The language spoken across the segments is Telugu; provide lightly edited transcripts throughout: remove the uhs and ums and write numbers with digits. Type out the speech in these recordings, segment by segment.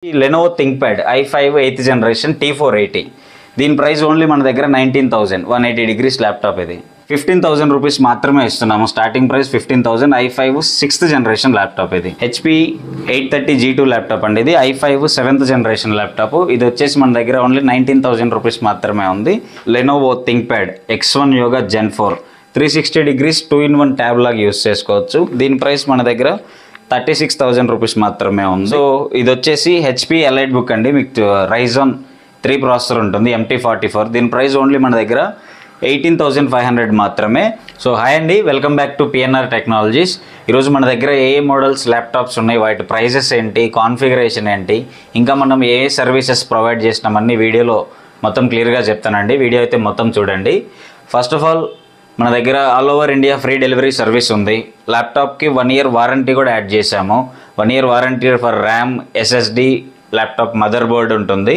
Lenovo ThinkPad i5 8th generation T480. దీని ప్రైస్ ఓన్లీ మన దగ్గర 19,000 180 degrees ల్యాప్టాప్ ఇది 15,000 రూపీస్ మాత్రమే ఇస్తున్నాము. Starting price 15,000. i5 6th generation laptop ఇది. HP 830 G2 ల్యాప్టాప్ అండి. ఇది i5 7th జనరేషన్ ల్యాప్టాప్. ఇది వచ్చేసి మన దగ్గర ఓన్లీ 19,000 రూపీస్ మాత్రమే ఉంది. Lenovo ThinkPad X1 Yoga Gen 4 360 degrees 2-in-1 tab లాగా యూస్ చేసుకోవచ్చు. దీని ప్రైస్ మన దగ్గర 36,000 రూపీస్ మాత్రమే ఉంది. సో ఇది వచ్చేసి HP ఎలైట్ బుక్ అండి. మీకు Ryzen 3 ప్రాసెసర్ ఉంటుంది, MT44. దీని ప్రైస్ ఓన్లీ మన దగ్గర 18,500 మాత్రమే. సో హాయ్ అండి, welcome back to PNR technologies. ఈరోజు మన దగ్గర ఏ మోడల్స్ ల్యాప్టాప్స్ ఉన్నాయి, వాటి ప్రైజెస్ ఏంటి, కాన్ఫిగరేషన్ ఏంటి, ఇంకా మనం ఏ సర్వీసెస్ ప్రొవైడ్ చేసినామన్నీ వీడియోలో మొత్తం క్లియర్గా చెప్తానండి. వీడియో అయితే మొత్తం చూడండి. ఫస్ట్ ఆఫ్ ఆల్ మన దగ్గర all over India free delivery service ఉంది. ల్యాప్టాప్కి 1 year వారంటీ కూడా యాడ్ చేశాము. 1 year warranty for RAM, SSD, laptop mother board ఉంటుంది.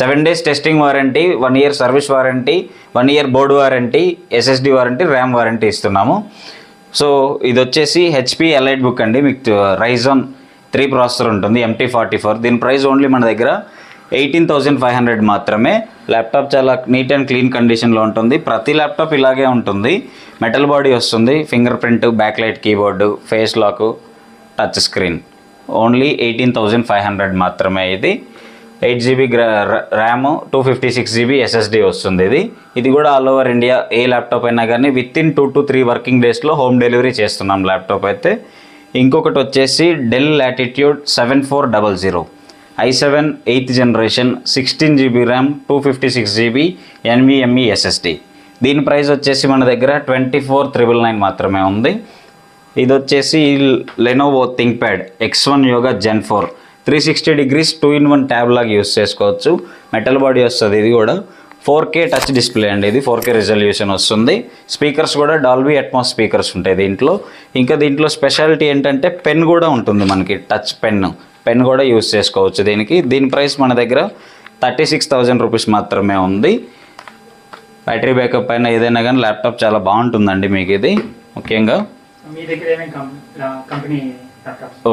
7 days testing warranty, 1 year service warranty, 1 year board warranty, SSD warranty, RAM warranty ఇస్తున్నాము. సో ఇది వచ్చేసి HP ఎలైట్ బుక్ అండి. మీకు Ryzen 3 ప్రాసెసర్ ఉంటుంది, MT44. దీని ప్రైస్ ఓన్లీ మన దగ్గర 18,500 మాత్రమే. ల్యాప్టాప్ చాలా నీట్ అండ్ క్లీన్ కండిషన్లో ఉంటుంది. ప్రతి ల్యాప్టాప్ ఇలాగే ఉంటుంది. మెటల్ బాడీ వస్తుంది, finger print, back light keyboard, face lock, touch screen. Only 18,500 మాత్రమే. ఇది 8 GB ర్యామ్, 256 GB SSD వస్తుంది. ఇది కూడా ఆల్ ఓవర్ ఇండియా ఏ ల్యాప్టాప్ అయినా కానీ వితిన్ 2 to 3 వర్కింగ్ డేస్లో హోమ్ డెలివరీ చేస్తున్నాం ల్యాప్టాప్ అయితే. ఇంకొకటి వచ్చేసి del latitude 7400 i7 8th generation 16 GB RAM, 256 GB NVMe SSD. దీని ప్రైస్ వచ్చేసి మన దగ్గర 24,999 మాత్రమే ఉంది. ఇది వచ్చేసి Lenovo ThinkPad X1 Yoga Gen 4 360 degrees 2-in-1 tab లాగా యూస్ చేసుకోవచ్చు. మెటల్ బాడీ వస్తుంది. ఇది కూడా 4K టచ్ డిస్ప్లే అండి. ఇది 4K రిజల్యూషన్ వస్తుంది. స్పీకర్స్ కూడా డాల్బీ అట్మాస్ స్పీకర్స్ ఉంటాయి దీంట్లో. ఇంకా దీంట్లో స్పెషాలిటీ ఏంటంటే పెన్ కూడా ఉంటుంది మనకి, టచ్ పెన్ కూడా యూస్ చేసుకోవచ్చు దీనికి. దీని ప్రైస్ మన దగ్గర 36,000 రూపీస్ మాత్రమే ఉంది. బ్యాటరీ బ్యాకప్ అయినా ఏదైనా కానీ ల్యాప్టాప్ చాలా బాగుంటుందండి మీకు. ఇది ముఖ్యంగా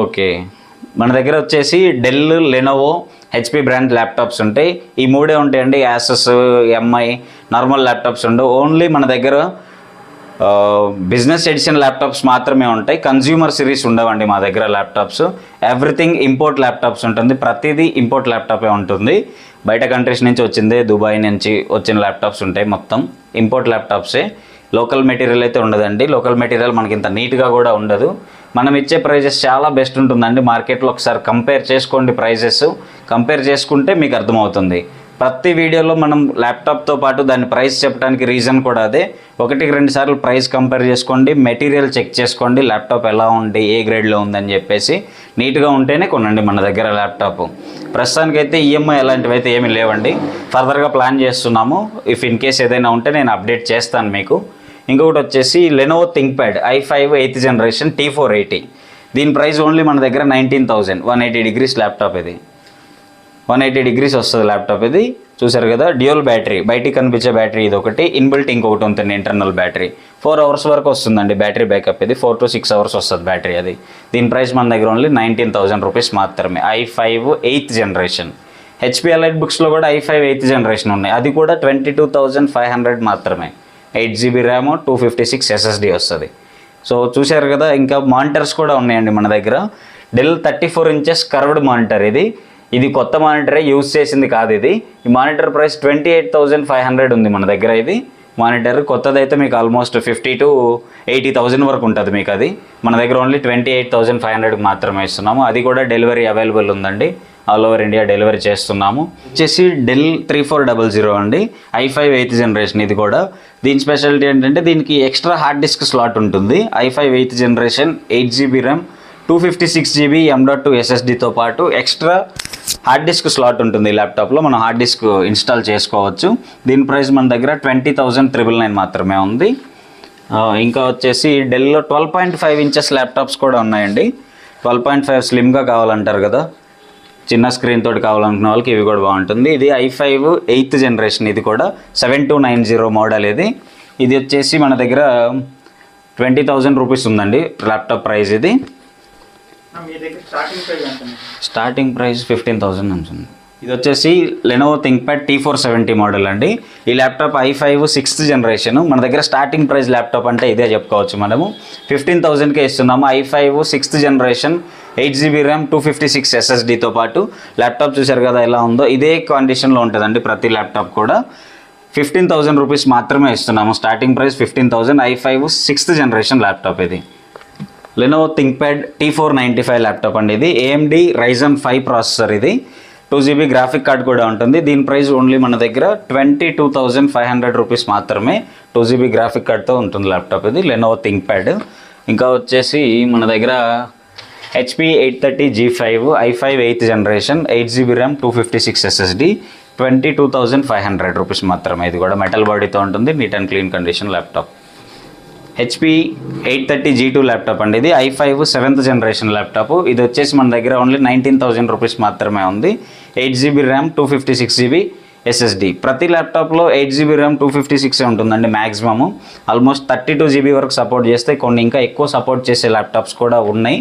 ఓకే, మన దగ్గర వచ్చేసి Dell, Lenovo, HP brand laptops ఉంటాయి. ఈ మూడే ఉంటాయండి. యాసస్, MI నార్మల్ ల్యాప్టాప్స్ ఉండవు. ఓన్లీ మన దగ్గర బిజినెస్ ఎడిషన్ ల్యాప్టాప్స్ మాత్రమే ఉంటాయి. కన్జ్యూమర్ సిరీస్ ఉండవండి మా దగ్గర ల్యాప్టాప్స్. ఎవ్రీథింగ్ ఇంపోర్ట్ ల్యాప్టాప్స్ ఉంటుంది. ప్రతిదీ ఇంపోర్ట్ ల్యాప్టాపే ఉంటుంది. బయట కంట్రీస్ నుంచి వచ్చిందే, దుబాయ్ నుంచి వచ్చిన ల్యాప్టాప్స్ ఉంటాయి. మొత్తం ఇంపోర్ట్ ల్యాప్టాప్సే. లోకల్ మెటీరియల్ అయితే ఉండదండి. లోకల్ మెటీరియల్ మనకి ఇంత నీట్గా కూడా ఉండదు. మనం ఇచ్చే ప్రైజెస్ చాలా బెస్ట్ ఉంటుందండి మార్కెట్లో. ఒకసారి కంపేర్ చేసుకోండి ప్రైజెస్. కంపేర్ చేసుకుంటే మీకు అర్థమవుతుంది. ప్రతి వీడియోలో మనం ల్యాప్టాప్తో పాటు దాని ప్రైస్ చెప్పడానికి రీజన్ కూడా అదే. 1-2 సార్లు ప్రైస్ కంపేర్ చేసుకోండి, మెటీరియల్ చెక్ చేసుకోండి, ల్యాప్టాప్ ఎలా ఉంది, ఏ గ్రేడ్లో ఉందని చెప్పేసి. నీట్గా ఉంటేనే కొనండి మన దగ్గర ల్యాప్టాప్. ప్రస్తుతానికైతే EMI అలాంటివి అయితే ఏమీ లేవండి. ఫర్దర్గా ప్లాన్ చేస్తున్నాము. ఇఫ్ ఇన్ కేస్ ఏదైనా ఉంటే నేను అప్డేట్ చేస్తాను మీకు. ఇంకొకటి వచ్చేసి Lenovo ThinkPad i5 8th generation T480. దీని ప్రైస్ ఓన్లీ మన దగ్గర 19,000 180 degrees ల్యాప్టాప్. ఇది 180 degrees వస్తుంది ల్యాప్టాప్. ఇది చూసారు కదా, డ్యూయల్ బ్యాటరీ, బయటికి కనిపించే బ్యాటరీ ఇది ఒకటి, ఇన్బిల్ట్ ఇంకొకటి ఉంటుంది ఇంటర్నల్ బ్యాటరీ. 4 hours వరకు వస్తుందండి బ్యాటరీ బ్యాకప్. ఇది 4 to 6 hours వస్తుంది బ్యాటరీ. అది దీని ప్రైస్ మన దగ్గర ఓన్లీ 19,000 రూపీస్ మాత్రమే. i5 8th generation. HP elite బుక్స్లో కూడా i5 8th జనరేషన్ ఉన్నాయి. అది కూడా 22,500 మాత్రమే. 8 GB ర్యామ్, 256 SSD వస్తుంది. సో చూశారు కదా. ఇంకా మానిటర్స్ కూడా ఉన్నాయండి మన దగ్గర. Dell 34 inches curved monitor. ఇది కొత్త మానిటరే, యూజ్ చేసింది కాదు ఇది. ఈ మానిటర్ ప్రైస్ 28,500 ఉంది మన దగ్గర. ఇది మానిటర్ కొత్తదైతే మీకు ఆల్మోస్ట్ 50,000 to 80,000 వరకు ఉంటుంది మీకు. అది మన దగ్గర ఓన్లీ 28,500 మాత్రమే ఇస్తున్నాము. అది కూడా డెలివరీ అవైలబుల్ ఉందండి. ఆల్ ఓవర్ ఇండియా డెలివరీ చేస్తున్నాము. వచ్చేసి డెల్ 3400 అండి, i5 8th జనరేషన్. ఇది కూడా దీని స్పెషాలిటీ ఏంటంటే దీనికి ఎక్స్ట్రా హార్డ్ డిస్క్ స్లాట్ ఉంటుంది. i5 8th generation 8 GB RAM, 256 GB M.2 SSDతో పాటు ఎక్స్ట్రా హార్డ్ డిస్క్ స్లాట్ ఉంటుంది. ల్యాప్టాప్లో మనం హార్డ్ డిస్క్ ఇన్స్టాల్ చేసుకోవచ్చు. దీని ప్రైస్ మన దగ్గర 20,999 మాత్రమే ఉంది. ఇంకా వచ్చేసి డెల్లో 12.5 inches ల్యాప్టాప్స్ కూడా ఉన్నాయండి. 12.5 స్లిమ్గా కావాలంటారు కదా, చిన్న స్క్రీన్ తోటి కావాలనుకున్న వాళ్ళకి ఇవి కూడా బాగుంటుంది. ఇది i5 8th జనరేషన్. ఇది కూడా 7290 మోడల్. ఇది వచ్చేసి మన దగ్గర 20,000 రూపీస్ ఉందండి ల్యాప్టాప్ ప్రైస్. ఇది మీ దగ్గర స్టార్టింగ్ ప్రైస్ ఎంత? స్టార్టింగ్ ప్రైస్ 15,000 ఉంటుంది. ఇది వచ్చేసి లెనోవో థింక్ప్యాడ్ T470 మోడల్ అండి. ఈ ల్యాప్టాప్ i5 6th జనరేషన్. మన దగ్గర స్టార్టింగ్ ప్రైస్ ల్యాప్టాప్ అంటే ఇదే చెప్పుకోవచ్చు. మనము 15,000కే ఇస్తున్నాము. i5 6th generation, 8GB RAM, 256 SSDతో పాటు ల్యాప్టాప్ చూశారు కదా ఎలా ఉందో, ఇదే కండిషన్లో ఉంటుందండి ప్రతి ల్యాప్టాప్ కూడా. 15,000 రూపీస్ మాత్రమే ఇస్తున్నాము. Starting price 15,000. i5 6th generation laptop ఇది. లెనోవో థింక్ప్యాడ్ T495 ల్యాప్టాప్ అండి ఇది. AMD Ryzen 5 ప్రాసెసర్ ఇది. 2GB గ్రాఫిక్ కార్డ్ కూడా ఉంటుంది. దీని ప్రైస్ ఓన్లీ మన దగ్గర 22,500 రూపీస్ మాత్రమే. 2GB గ్రాఫిక్ కార్డ్తో ఉంటుంది ల్యాప్టాప్ ఇది, లెనోవో థింక్ప్యాడ్. ఇంకా వచ్చేసి మన దగ్గర HP 830 G5 i5 8th generation, 8GB RAM, 256 SSD, 22,500 rupees మాత్రమే. ఇది కూడా మెటల్ బాడీతో ఉంటుంది, neat and clean condition laptop. HP 830 G2 laptop అండి ఇది. i5 7th generation laptop. ఇది వచ్చేసి మన దగ్గర ఓన్లీ 19,000 రూపీస్ మాత్రమే ఉంది. 8GB RAM, 256GB SSD. ప్రతి ల్యాప్టాప్లో 8GB ర్యామ్, 256 ఉంటుందండి మ్యాక్సిమము. ఆల్మోస్ట్ 32GB వరకు సపోర్ట్ చేస్తే, కొన్ని ఇంకా ఎక్కువ సపోర్ట్ చేసే ల్యాప్టాప్స్ కూడా ఉన్నాయి.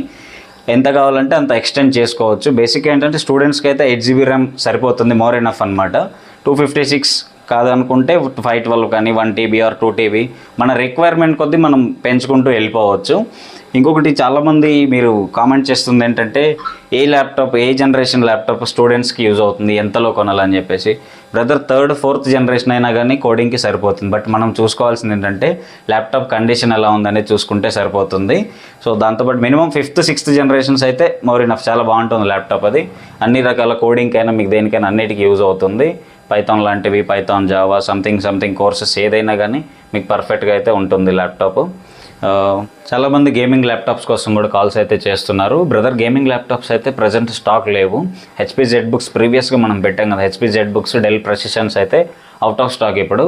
ఎంత కావాలంటే అంత ఎక్స్టెండ్ చేసుకోవచ్చు. బేసిక్ ఏంటంటే స్టూడెంట్స్కి అయితే 8GB ర్యామ్ సరిపోతుంది, మోర్ ఎనఫ్ అనమాట. 256 కాదనుకుంటే 512 కానీ 1TB ఆర్ 2TB మన రిక్వైర్మెంట్ కొద్దీ మనం పెంచుకుంటూ వెళ్ళిపోవచ్చు. ఇంకొకటి చాలామంది మీరు కామెంట్ చేస్తుంది ఏంటంటే ఏ ల్యాప్టాప్, ఏ జనరేషన్ ల్యాప్టాప్ స్టూడెంట్స్కి యూజ్ అవుతుంది, ఎంతలో కొనాలని చెప్పేసి. బ్రదర్ 3rd 4th జనరేషన్ అయినా కానీ కోడింగ్కి సరిపోతుంది. బట్ మనం చూసుకోవాల్సింది ఏంటంటే ల్యాప్టాప్ కండిషన్ ఎలా ఉందనేది చూసుకుంటే సరిపోతుంది. సో దాంతోపాటు మినిమం 5th 6th జనరేషన్స్ అయితే మోర్ ఇనఫ్, చాలా బాగుంటుంది ల్యాప్టాప్ అది. అన్ని రకాల కోడింగ్కైనా మీకు దేనికైనా అన్నిటికీ యూజ్ అవుతుంది. పైథాన్ లాంటివి, పైథాన్, జావా, సంథింగ్ కోర్సెస్ ఏదైనా కానీ మీకు పర్ఫెక్ట్గా అయితే ఉంటుంది ల్యాప్టాప్. చాలామంది గేమింగ్ ల్యాప్టాప్స్ కోసం కూడా కాల్స్ అయితే చేస్తున్నారు. బ్రదర్ గేమింగ్ ల్యాప్టాప్స్ అయితే ప్రజెంట్ స్టాక్ లేవు. HP ZBooks ప్రీవియస్గా మనం పెట్టాం కదా, HP ZBooks, డెల్ ప్రెసిషన్స్ అయితే అవుట్ ఆఫ్ స్టాక్ ఇప్పుడు.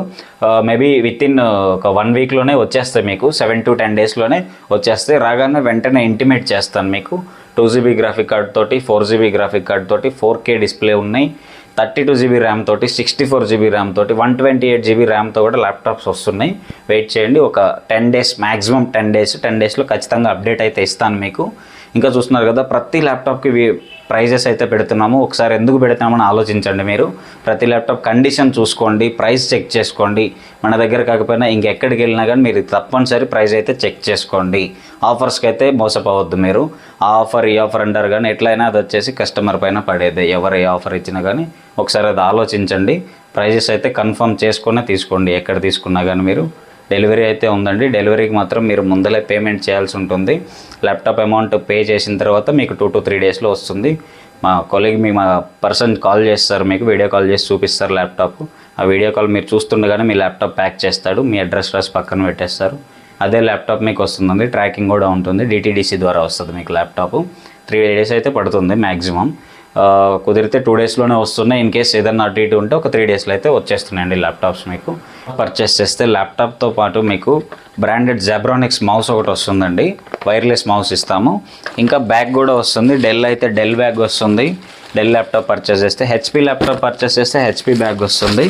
మేబీ విత్ ఇన్ ఒక 1 వీక్లోనే వచ్చేస్తాయి మీకు, 7 to 10 డేస్లోనే వచ్చేస్తాయి. రాగానే వెంటనే ఇంటిమేట్ చేస్తాను మీకు. 2GB గ్రాఫిక్ కార్డ్ తోటి, 4GB గ్రాఫిక్ కార్డ్ తోటి, 4K డిస్ప్లే ఉన్నాయి, 32GB ర్యామ్ తోటి, 64GB ర్యామ్ తోటి, 128GB ర్యామ్తో కూడా ల్యాప్టాప్స్ వస్తున్నాయి. వెయిట్ చేయండి, ఒక 10 డేస్, మ్యాక్సిమం 10 డేస్లో ఖచ్చితంగా అప్డేట్ అయితే ఇస్తాను మీకు. ఇంకా చూస్తున్నారు కదా ప్రతి ల్యాప్టాప్కి ప్రైజెస్ అయితే పెడుతున్నాము. ఒకసారి ఎందుకు పెడుతున్నామని ఆలోచించండి మీరు. ప్రతి ల్యాప్టాప్ కండిషన్ చూసుకోండి, ప్రైస్ చెక్ చేసుకోండి. మన దగ్గర కాకపోయినా ఇంకెక్కడికి వెళ్ళినా కానీ మీరు తప్పనిసరి ప్రైస్ అయితే చెక్ చేసుకోండి. ఆఫర్స్కి అయితే మోసపోవద్దు మీరు. ఆ ఆఫర్ ఈ ఆఫర్ అంటారు కానీ ఎట్లయినా అది వచ్చేసి కస్టమర్ పైన పడేదే. ఎవరు ఏ ఆఫర్ ఇచ్చినా కానీ ఒకసారి అది ఆలోచించండి. ప్రైజెస్ అయితే కన్ఫర్మ్ చేసుకునే తీసుకోండి ఎక్కడ తీసుకున్నా కానీ మీరు. డెలివరీ అయితే ఉందండి. డెలివరీకి మాత్రం మీరు ముందలే పేమెంట్ చేయాల్సి ఉంటుంది. ల్యాప్టాప్ అమౌంట్ పే చేసిన తర్వాత మీకు 2 to 3 డేస్లో వస్తుంది. మా కొలీగ్, మా పర్సన్ కాల్ చేస్తారు మీకు, వీడియో కాల్ చేసి చూపిస్తారు ల్యాప్టాప్. ఆ వీడియో కాల్ మీరు చూస్తుండగానే మీ ల్యాప్టాప్ ప్యాక్ చేస్తాడు, మీ అడ్రస్ రాసి పక్కన పెట్టేస్తారు. అదే ల్యాప్టాప్ మీకు వస్తుందండి. ట్రాకింగ్ కూడా ఉంటుంది, DTDC ద్వారా వస్తుంది మీకు ల్యాప్టాప్. 3 days అయితే పడుతుంది మ్యాక్సిమం. కుదిరితే 2 డేస్లోనే వస్తున్నాయి. ఇన్ కేస్ ఏదన్నా అటు ఇటు ఉంటే ఒక 3 డేస్లో అయితే వచ్చేస్తున్నాయండి ల్యాప్టాప్స్ మీకు. పర్చేస్ చేస్తే ల్యాప్టాప్తో పాటు మీకు బ్రాండెడ్ జెబ్రానిక్స్ మౌస్ ఒకటి వస్తుందండి, వైర్లెస్ మౌస్ ఇస్తాము. ఇంకా బ్యాగ్ కూడా వస్తుంది. డెల్ అయితే డెల్ బ్యాగ్ వస్తుంది. డెల్ ల్యాప్టాప్ పర్చేస్ చేస్తే, HP ల్యాప్టాప్ పర్చేస్ చేస్తే HP బ్యాగ్ వస్తుంది.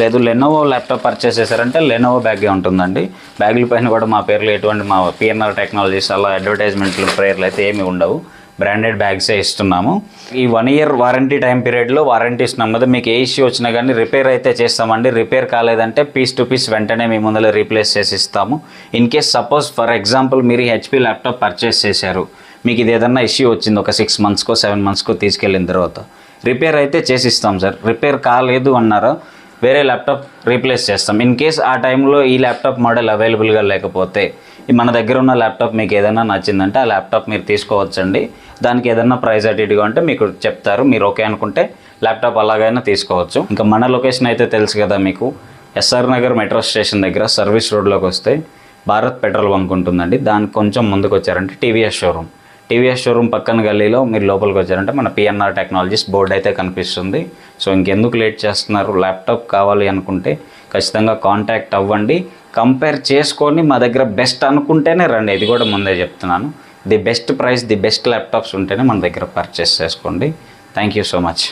లేదు లెనోవో ల్యాప్టాప్ పర్చేస్ చేశారంటే లెనోవో బ్యాగే ఉంటుందండి. బ్యాగుల పైన కూడా మా పేర్లు ఎటువంటి మా PNR టెక్నాలజీస్ అలా అడ్వర్టైజ్మెంట్లు పేర్లు అయితే ఏమి ఉండవు. బ్రాండెడ్ బ్యాగ్సే ఇస్తున్నాము. ఈ 1 year వారంటీ టైం పీరియడ్లో వారంటీ ఇస్తున్నాం కదా, మీకు ఏ ఇష్యూ వచ్చినా కానీ రిపేర్ అయితే చేస్తామండి. రిపేర్ కాలేదంటే పీస్ టు పీస్ వెంటనే మీ ముందర రీప్లేస్ చేసి ఇస్తాము. In case suppose for example మీరు HP ల్యాప్టాప్ పర్చేస్ చేశారు, మీకు ఇది ఏదన్నా ఇష్యూ వచ్చింది ఒక 6 monthsకో 7 monthsకో తీసుకెళ్ళిన తర్వాత రిపేర్ అయితే చేసి ఇస్తాం సార్. రిపేర్ కాలేదు అన్నారా వేరే ల్యాప్టాప్ రీప్లేస్ చేస్తాం. ఇన్ కేస్ ఆ టైంలో ఈ ల్యాప్టాప్ మోడల్ అవైలబుల్గా లేకపోతే మన దగ్గర ఉన్న ల్యాప్టాప్ మీకు ఏదైనా నచ్చిందంటే ఆ ల్యాప్టాప్ మీరు తీసుకోవచ్చండి. దానికి ఏదైనా ప్రైస్ అటు ఇటుగా ఉంటే మీకు చెప్తారు, మీరు ఓకే అనుకుంటే ల్యాప్టాప్ అలాగైనా తీసుకోవచ్చు. ఇంకా మన లొకేషన్ అయితే తెలుసు కదా మీకు, SR నగర్ మెట్రో స్టేషన్ దగ్గర సర్వీస్ రోడ్లోకి వస్తే భారత్ పెట్రోల్ బంక్ ఉంటుందండి. దానికి కొంచెం ముందుకు వచ్చారంటే టీవీఎస్ షోరూమ్ పక్కన గల్లీలో మీరు లోపలికి వచ్చారంటే మన PNR టెక్నాలజీస్ బోర్డు అయితే కనిపిస్తుంది. సో ఇంకెందుకు లేట్ చేస్తున్నారు, ల్యాప్టాప్ కావాలి అనుకుంటే ఖచ్చితంగా కాంటాక్ట్ అవ్వండి. కంపేర్ చేసుకొని మా దగ్గర బెస్ట్ అనుకుంటేనే రండి. ఇది కూడా ముందే చెప్తున్నాను, the best price, the best laptops ఉంటేనే మన దగ్గర పర్చేస్ చేసుకోండి. Thank you so much.